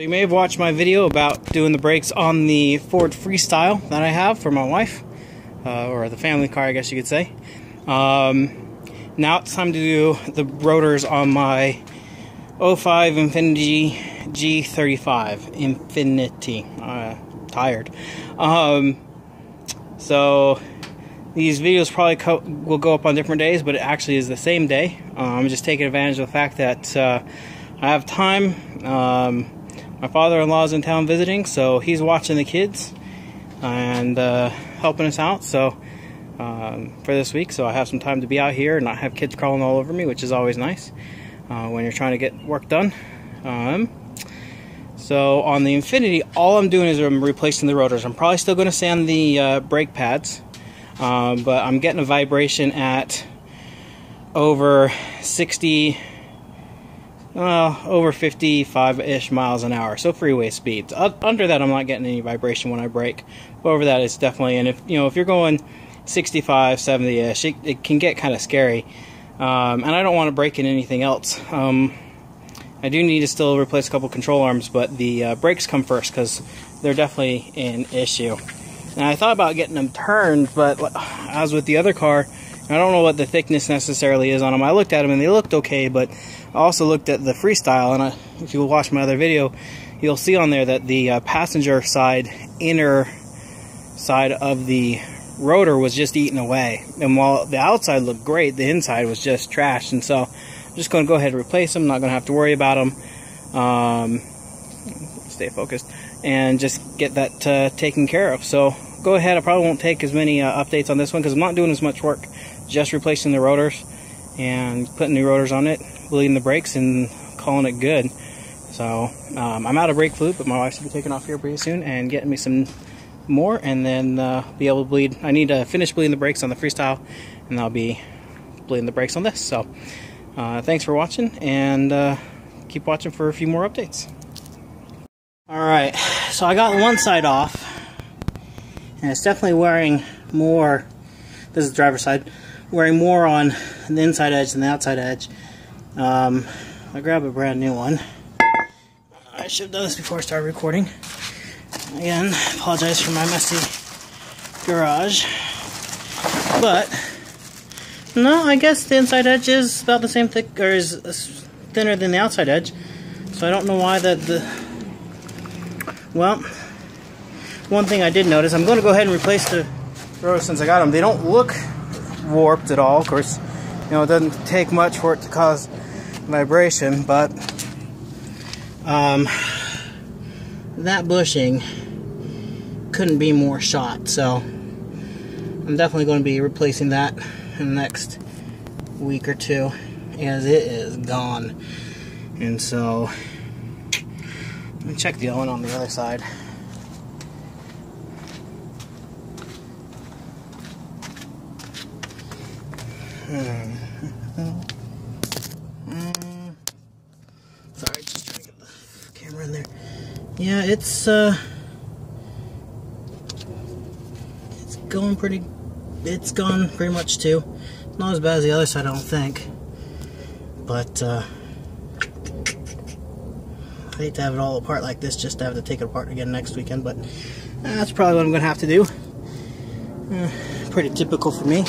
So you may have watched my video about doing the brakes on the Ford Freestyle that I have for my wife, or the family car, I guess you could say. Now it's time to do the rotors on my 05 Infiniti G35. Tired. So these videos probably will go up on different days, but it actually is the same day. I'm just taking advantage of the fact that I have time. My father-in-law is in town visiting, so he's watching the kids and helping us out. So for this week, so I have some time to be out here and not have kids crawling all over me, which is always nice when you're trying to get work done. So on the Infiniti, all I'm doing is I'm replacing the rotors. I'm probably still going to sand the brake pads, but I'm getting a vibration at over 60, over 55-ish miles an hour, so freeway speeds. Under that, I'm not getting any vibration when I brake. Over that, it's definitely, and if you're going 65, 70-ish, it can get kind of scary. And I don't want to break in anything else. I do need to still replace a couple control arms, but the brakes come first because they're definitely an issue. And I thought about getting them turned, but as with the other car, I don't know what the thickness necessarily is on them. I looked at them and they looked okay, but I also looked at the Freestyle, and if you watch my other video, you'll see on there that the passenger side, inner side of the rotor was just eaten away. And while the outside looked great, the inside was just trash. And so I'm just going to go ahead and replace them. Not going to have to worry about them. Stay focused and just get that taken care of. So go ahead. I probably won't take as many updates on this one because I'm not doing as much work. Just replacing the rotors and putting new rotors on it, bleeding the brakes, and calling it good. So I'm out of brake fluid, but my wife's going to be taking off here pretty soon and getting me some more, and then be able to bleed. I need to finish bleeding the brakes on the Freestyle, and I'll be bleeding the brakes on this. So thanks for watching, and keep watching for a few more updates. Alright, so I got one side off, and it's definitely wearing more. This is the driver's side, wearing more on the inside edge than the outside edge. I grabbed a brand new one. I should have done this before I started recording. Again, apologize for my messy garage. But no, I guess the inside edge is about the same thick, or is thinner than the outside edge. So I don't know why well, one thing I did notice, I'm going to go ahead and replace the rotors since I got them. They don't look warped at all. Of course, it doesn't take much for it to cause vibration, but that bushing couldn't be more shot, so I'm definitely going to be replacing that in the next week or two, as it is gone. And so let me check the other one on the other side. Sorry, just trying to get the camera in there. Yeah, it's going pretty. It's gone pretty much too. Not as bad as the other side, I don't think. But I hate to have it all apart like this, just to have to take it apart again next weekend. But that's probably what I'm gonna have to do. Pretty typical for me.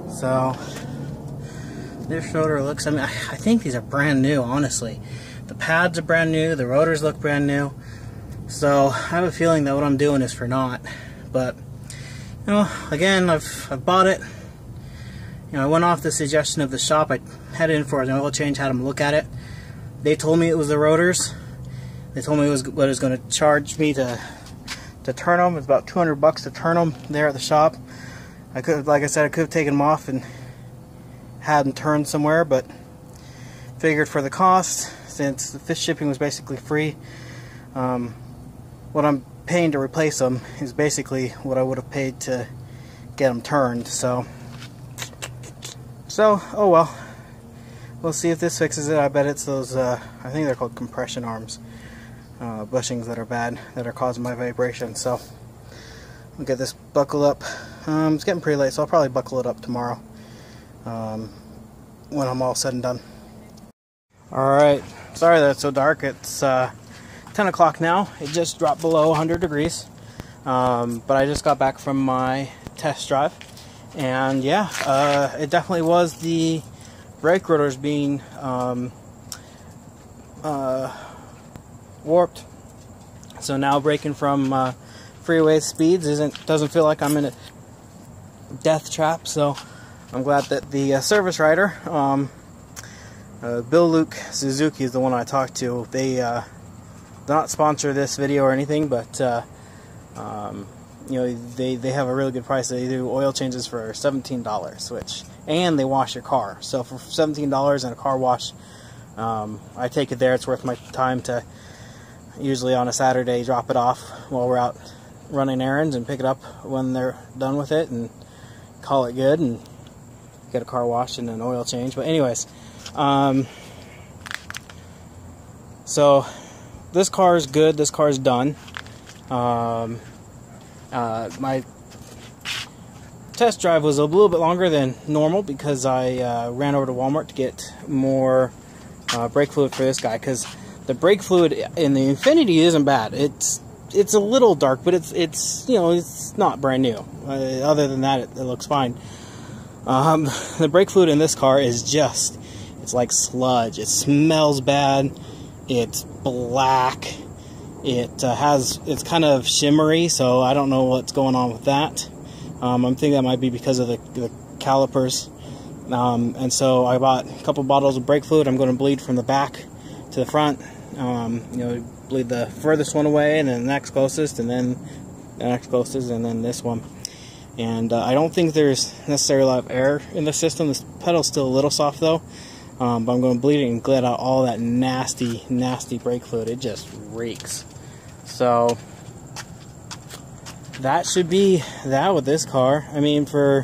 So this rotor looks. I mean, I think these are brand new. Honestly, the pads are brand new. The rotors look brand new. So I have a feeling that what I'm doing is for naught. But again, I've bought it. I went off the suggestion of the shop. I had it in for an oil change, had them look at it. They told me it was the rotors. They told me it was what it was going to charge me to turn them. It's about $200 to turn them there at the shop. I could, like I said, I could have taken them off and had them turned somewhere, but figured for the cost, since the fish shipping was basically free, what I'm paying to replace them is basically what I would have paid to get them turned. So oh well, we'll see if this fixes it. I bet it's those I think they're called compression arms, bushings that are bad, that are causing my vibration. So I'll get this buckled up. It's getting pretty late, so I'll probably buckle it up tomorrow when I'm all said and done. Alright, sorry that it's so dark. It's 10 o'clock now. It just dropped below 100 degrees. But I just got back from my test drive. And yeah, it definitely was the brake rotors being warped. So now braking from freeway speeds doesn't feel like I'm in a death trap. So I'm glad that the service writer, Bill Luke Suzuki is the one I talked to. They do not sponsor this video or anything, but you know, they have a really good price. They do oil changes for $17, and they wash your car. So for $17 and a car wash, I take it there. It's worth my time to, usually on a Saturday, drop it off while we're out running errands and pick it up when they're done with it and call it good and get a car wash and an oil change. But anyways, so this car is good. This car is done. My test drive was a little bit longer than normal because I ran over to Walmart to get more brake fluid for this guy, because the brake fluid in the Infiniti isn't bad. It's a little dark, but it's you know, it's not brand new. Other than that, it looks fine. The brake fluid in this car is just, it's like sludge. It smells bad. It's black. It's kind of shimmery, so I don't know what's going on with that. I'm thinking that might be because of the calipers. And so I bought a couple bottles of brake fluid. I'm going to bleed from the back to the front. You know, bleed the furthest one away, and then the next closest, and then the next closest, and then this one. And I don't think there's necessarily a lot of air in the system. This pedal's still a little soft though. But I'm going to bleed it and get out all that nasty, nasty brake fluid. It just reeks. So that should be that with this car. I mean, for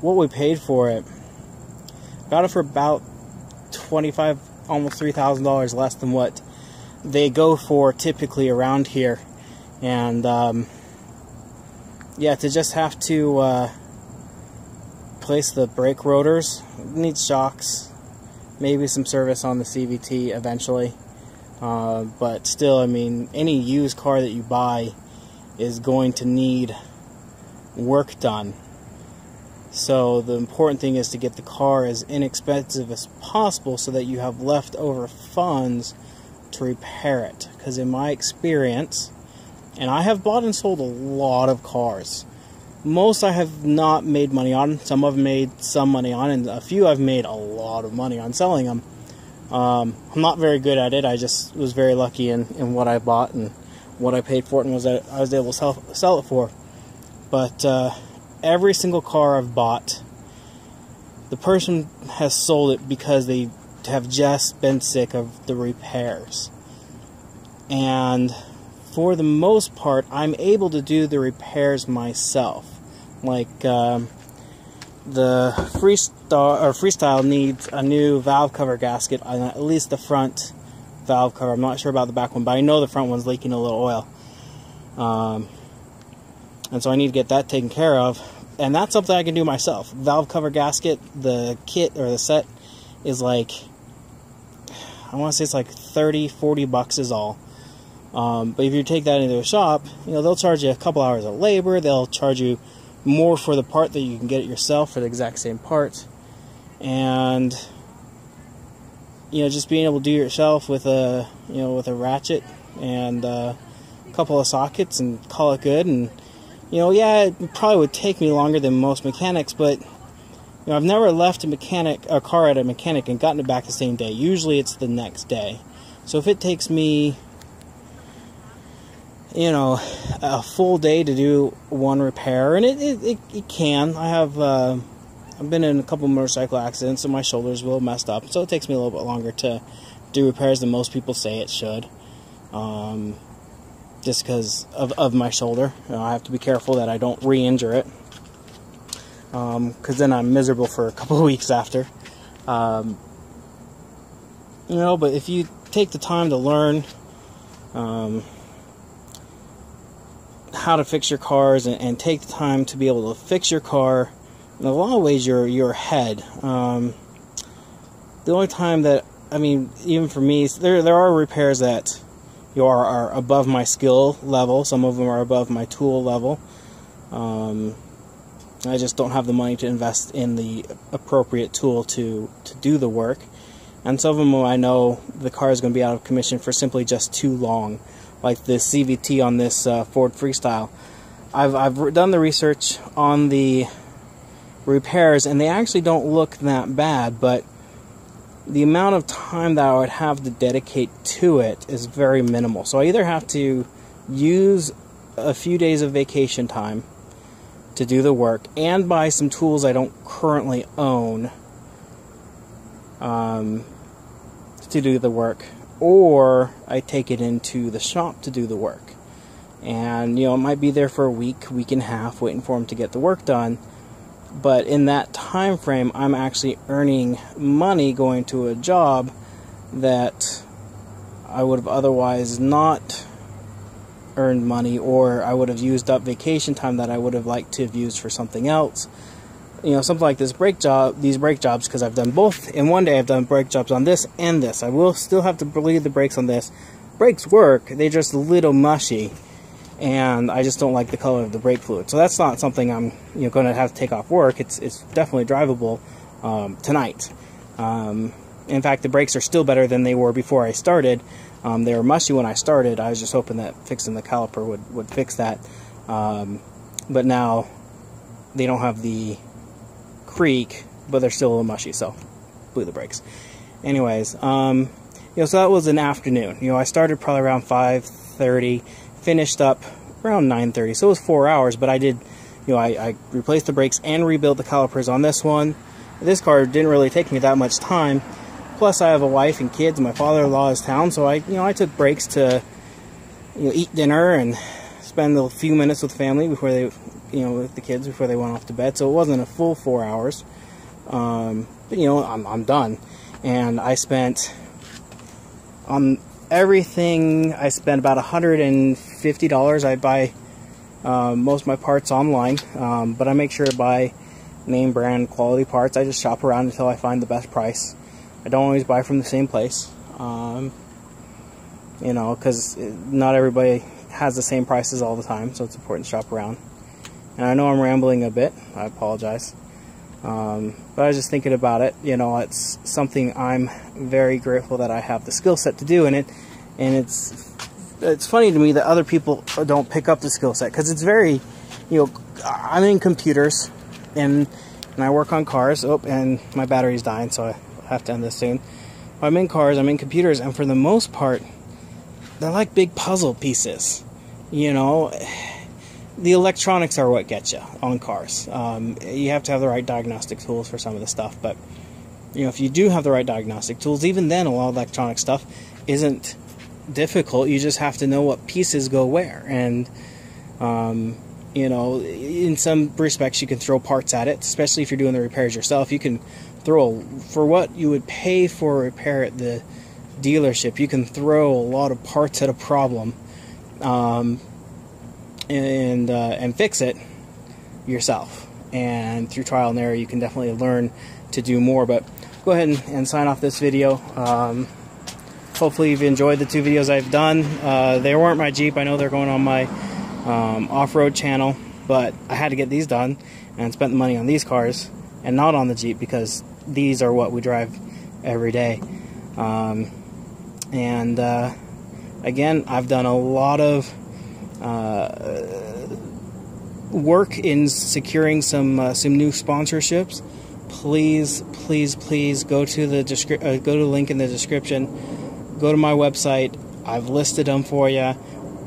what we paid for it, got it for about $25,000, almost $3,000 less than what they go for typically around here. And yeah, to just have to place the brake rotors, needs shocks, maybe some service on the CVT eventually. But still, I mean, any used car that you buy is going to need work done. So the important thing is to get the car as inexpensive as possible so that you have leftover funds to repair it. Because in my experience, and I have bought and sold a lot of cars. Most I have not made money on. Some I've made some money on, and a few I've made a lot of money on selling them. I'm not very good at it. I just was very lucky in what I bought and what I paid for it, and I was able to sell it for. But every single car I've bought, the person has sold it because they have just been sick of the repairs. And for the most part, I'm able to do the repairs myself. Like the Freestyle needs a new valve cover gasket on at least the front valve cover. I'm not sure about the back one, but I know the front one's leaking a little oil. And so I need to get that taken care of. And that's something I can do myself. Valve cover gasket, the kit or the set is like, I want to say it's like 30, 40 bucks is all. But if you take that into a shop, you know, they'll charge you a couple hours of labor. They'll charge you more for the part that you can get it yourself for the exact same part. And you know, just being able to do it yourself with a, you know, with a ratchet and a couple of sockets and call it good. And you know, yeah, it probably would take me longer than most mechanics, but you know, I've never left a car at a mechanic and gotten it back the same day. Usually it's the next day. So if it takes me, you know, a full day to do one repair, and it can. I've been in a couple motorcycle accidents, so my shoulders a little messed up, so it takes me a little bit longer to do repairs than most people say it should. Just because of my shoulder. You know, I have to be careful that I don't re-injure it, because then I'm miserable for a couple of weeks after. You know, but if you take the time to learn how to fix your cars and take the time to be able to fix your car, in a lot of ways you're ahead. The only time that, I mean, even for me, there are repairs that are above my skill level. Some of them are above my tool level. I just don't have the money to invest in the appropriate tool to do the work. And some of them I know the car is going to be out of commission for simply just too long, like the CVT on this Ford Freestyle. I've done the research on the repairs, and they actually don't look that bad, but the amount of time that I would have to dedicate to it is very minimal. So I either have to use a few days of vacation time to do the work and buy some tools I don't currently own to do the work, or I take it into the shop to do the work. And it might be there for a week and a half waiting for them to get the work done. But in that time frame, I'm actually earning money going to a job that I would have otherwise not earned money, or I would have used up vacation time that I would have liked to have used for something else. Something like these brake jobs, because I've done both in one day. I've done brake jobs on this and this. I will still have to bleed the brakes on this. Brakes work, they're just a little mushy, and I just don't like the color of the brake fluid. So that's not something I'm going to have to take off work. It's definitely drivable tonight. In fact, the brakes are still better than they were before I started. They were mushy when I started. I was just hoping that fixing the caliper would fix that. But now they don't have the creak, but they're still a little mushy, so blew the brakes. Anyways, so that was an afternoon. I started probably around 5:30, finished up around 9:30, so it was 4 hours. But I did, I replaced the brakes and rebuilt the calipers on this one. This car didn't really take me that much time. Plus, I have a wife and kids. My father-in-law is town, so I took breaks to, eat dinner and spend a few minutes with the family before they, with the kids before they went off to bed. So it wasn't a full 4 hours. But I'm done, and I spent on everything. I spent about $150. I buy most of my parts online, but I make sure to buy name brand quality parts. I just shop around until I find the best price. I don't always buy from the same place, because not everybody has the same prices all the time, so it's important to shop around. And I know I'm rambling a bit. I apologize. But I was just thinking about it. It's something I'm very grateful that I have the skill set to do in it. And it's funny to me that other people don't pick up the skill set, because it's very, I'm in computers, and I work on cars. Oh, and my battery's dying, so I have to end this soon. I'm in cars, I'm in computers, and for the most part, they're like big puzzle pieces. The electronics are what gets you on cars. You have to have the right diagnostic tools for some of the stuff, but if you do have the right diagnostic tools, even then a lot of electronic stuff isn't difficult. You just have to know what pieces go where, and in some respects you can throw parts at it, especially if you're doing the repairs yourself. You can throw, for what you would pay for a repair at the dealership, you can throw a lot of parts at a problem and fix it yourself. And through trial and error, you can definitely learn to do more. But go ahead and sign off this video. Hopefully you've enjoyed the 2 videos I've done. They weren't my Jeep. I know they're going on my off-road channel, but I had to get these done and spent the money on these cars and not on the Jeep, because these are what we drive every day. Again, I've done a lot of work in securing some new sponsorships. Please go to the link in the description. Go to my website. I've listed them for you.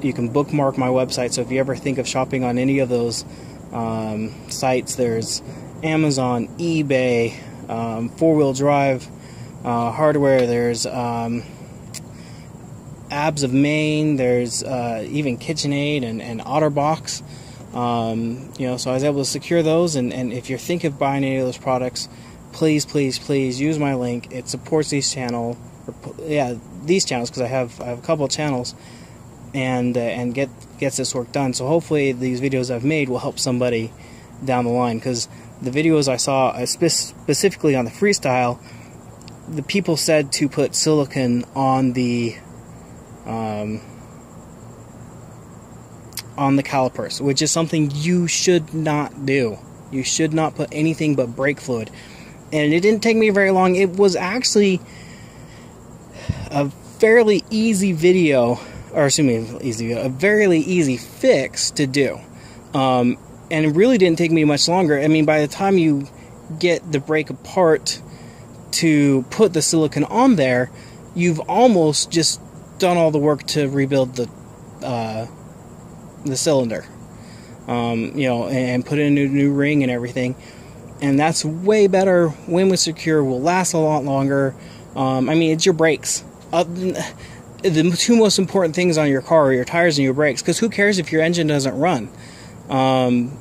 You can bookmark my website, so if you ever think of shopping on any of those sites, there's Amazon, eBay, 4-wheel drive hardware, there's Abs of Maine, there's even KitchenAid and OtterBox. So I was able to secure those, and if you're thinking of buying any of those products, please use my link. It supports these channels, because I have a couple of channels, and gets this work done. So hopefully these videos I've made will help somebody down the line, because the videos I saw specifically on the Freestyle, the people said to put silicone on the on the calipers, which is something you should not do. You should not put anything but brake fluid. And it didn't take me very long. It was actually a fairly easy video, or excuse me, a fairly easy fix to do. And it really didn't take me much longer. I mean, by the time you get the brake apart to put the silicone on there, you've almost just done all the work to rebuild the cylinder, you know, and put in a new ring and everything. And that's way better, way more secure, will last a lot longer. I mean, it's your brakes. The two most important things on your car are your tires and your brakes, because who cares if your engine doesn't run?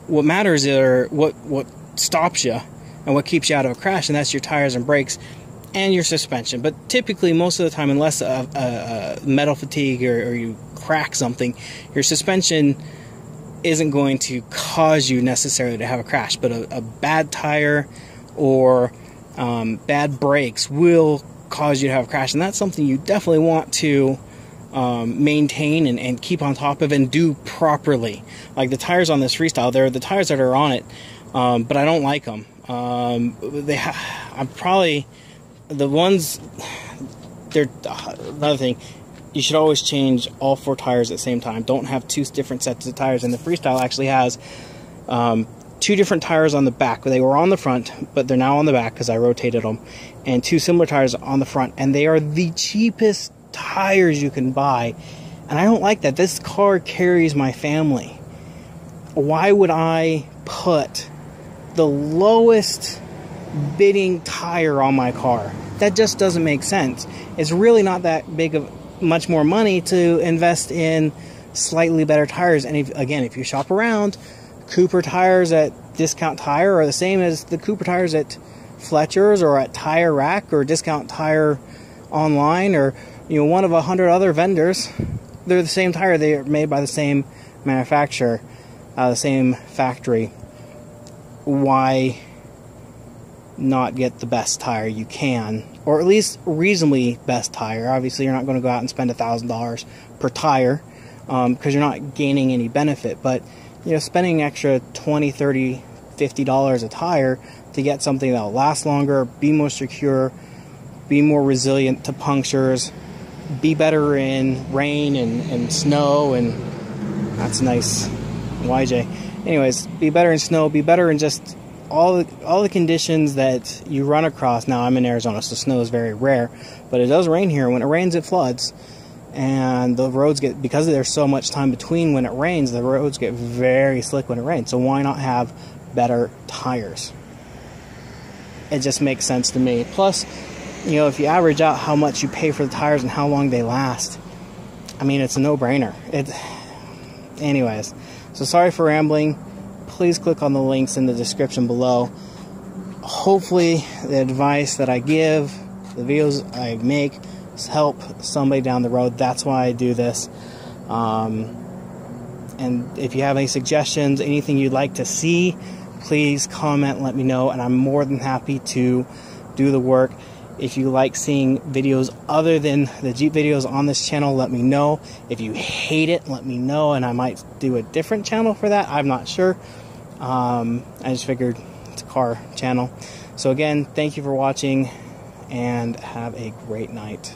What matters are what stops you and what keeps you out of a crash, and that's your tires and brakes and your suspension. But typically, most of the time, unless a metal fatigue or you crack something, your suspension isn't going to cause you necessarily to have a crash. But a bad tire or bad brakes will cause you to have a crash, and that's something you definitely want to maintain and keep on top of and do properly. Like the tires on this Freestyle, they're the tires that are on it, but I don't like them. I'm probably the ones. They're another thing. You should always change all 4 tires at the same time. Don't have 2 different sets of tires. And the Freestyle actually has 2 different tires on the back. They were on the front, but they're now on the back because I rotated them. And 2 similar tires on the front. And they are the cheapest tires you can buy. And I don't like that. This car carries my family. Why would I put the lowest bidding tire on my car? That just doesn't make sense. It's really not that big of much more money to invest in slightly better tires. And if you shop around, Cooper tires at Discount Tire are the same as the Cooper tires at Fletcher's or at Tire Rack or Discount Tire Online, or one of 100 other vendors. They're the same tire. They are made by the same manufacturer, the same factory. Why not get the best tire you can, or at least reasonably best tire? Obviously, you're not going to go out and spend $1,000 per tire because you're not gaining any benefit. But spending an extra $20, $30, $50 a tire to get something that'll last longer, be more secure, be more resilient to punctures, be better in rain and snow, and that's nice, YJ. Anyways, be better in snow, be better in just all the conditions that you run across. Now, I'm in Arizona, so snow is very rare, but it does rain here. When it rains, it floods, and the roads get, because there's so much time between when it rains, the roads get very slick when it rains. So why not have better tires? It just makes sense to me. Plus, if you average out how much you pay for the tires and how long they last, I mean, it's a no-brainer. Anyways, so sorry for rambling. Please click on the links in the description below. Hopefully the advice that I give, the videos I make, help somebody down the road. That's why I do this. And if you have any suggestions, anything you'd like to see, please comment, let me know, and I'm more than happy to do the work. If you like seeing videos other than the Jeep videos on this channel, let me know. If you hate it, let me know, and I might do a different channel for that. I'm not sure. I just figured it's a car channel. So again, thank you for watching, and have a great night.